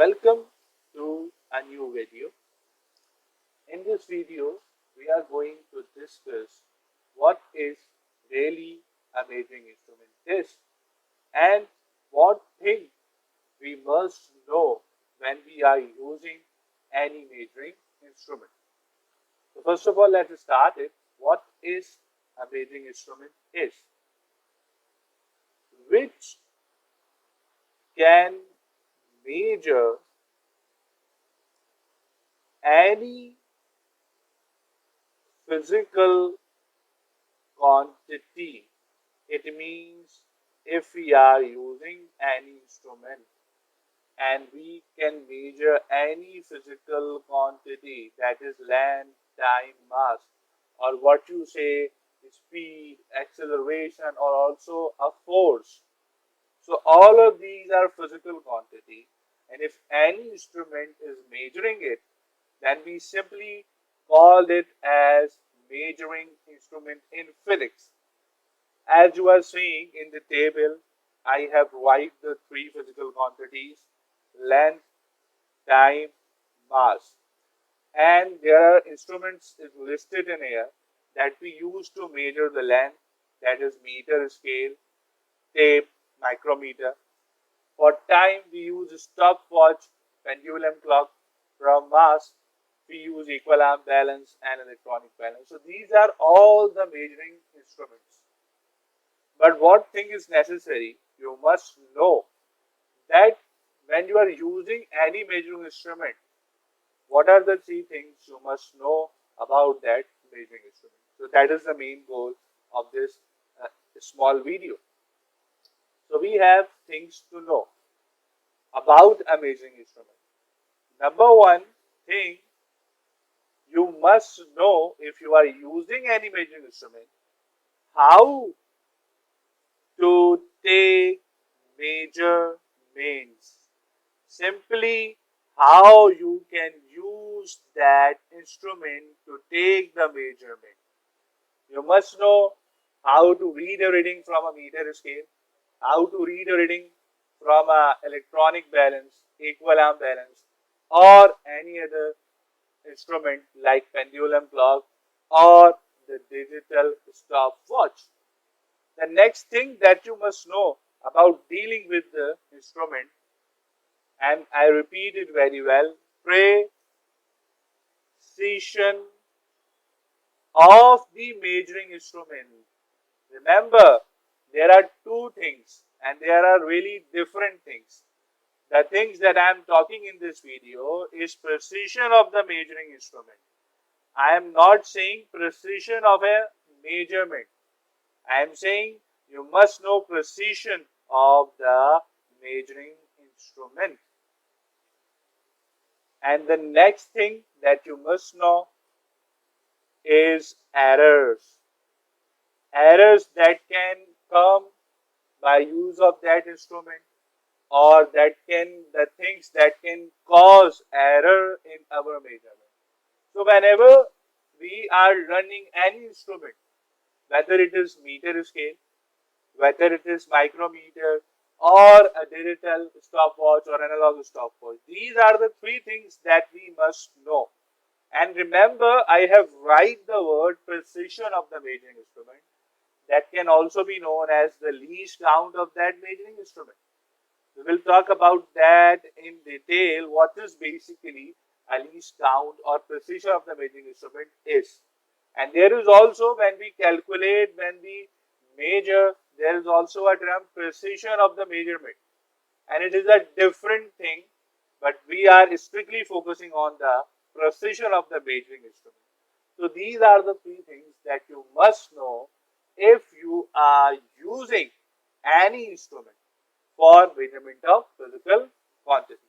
Welcome to a new video. In this video, we are going to discuss what is really a measuring instrument is and what thing we must know when we are using any measuring instrument. So first of all, let's start it. What is a measuring instrument is? Which can measure any physical quantity. It means if we are using any instrument and we can measure any physical quantity, that is length, time, mass, or what you say speed, acceleration, or also a force. So all of these are physical quantity, and if any instrument is measuring it, then we simply call it as measuring instrument in physics. As you are seeing in the table, I have write the three physical quantities: length, time, mass. And there are instruments listed in here that we use to measure the length, that is meter scale, tape, micrometer. For time, we use stopwatch, pendulum clock. From mass, we use equal arm balance and electronic balance. So these are all the measuring instruments. But what thing is necessary? You must know that when you are using any measuring instrument, what are the three things you must know about that measuring instrument? So that is the main goal of this small video. So we have things to know about a measuring instrument. Number one thing, you must know if you are using any measuring instrument, how to take measurements. Simply how you can use that instrument to take the measurement. You must know how to read a reading from a meter scale, how to read a reading from a electronic balance, equal arm balance, or any other instrument like pendulum clock or the digital stopwatch. The next thing that you must know about dealing with the instrument, and I repeat it very well, precision of the measuring instrument. Remember, there are two things and there are really different things. The things that I am talking in this video is precision of the measuring instrument. I am not saying precision of a measurement. I am saying you must know precision of the measuring instrument. And the next thing that you must know is errors. Errors that can come by use of that instrument, or the things that can cause error in our measurement. So whenever we are running any instrument, whether it is meter scale, whether it is micrometer, or a digital stopwatch or analog stopwatch, these are the three things that we must know. And remember, I have write the word precision of the measuring instrument. That can also be known as the least count of that measuring instrument. We will talk about that in detail, what is basically a least count or precision of the measuring instrument is. And there is also, when we calculate, when we measure, there is also a term precision of the measurement. And it is a different thing, but we are strictly focusing on the precision of the measuring instrument. So these are the three things that you must know if you are using any instrument for measurement of physical quantity.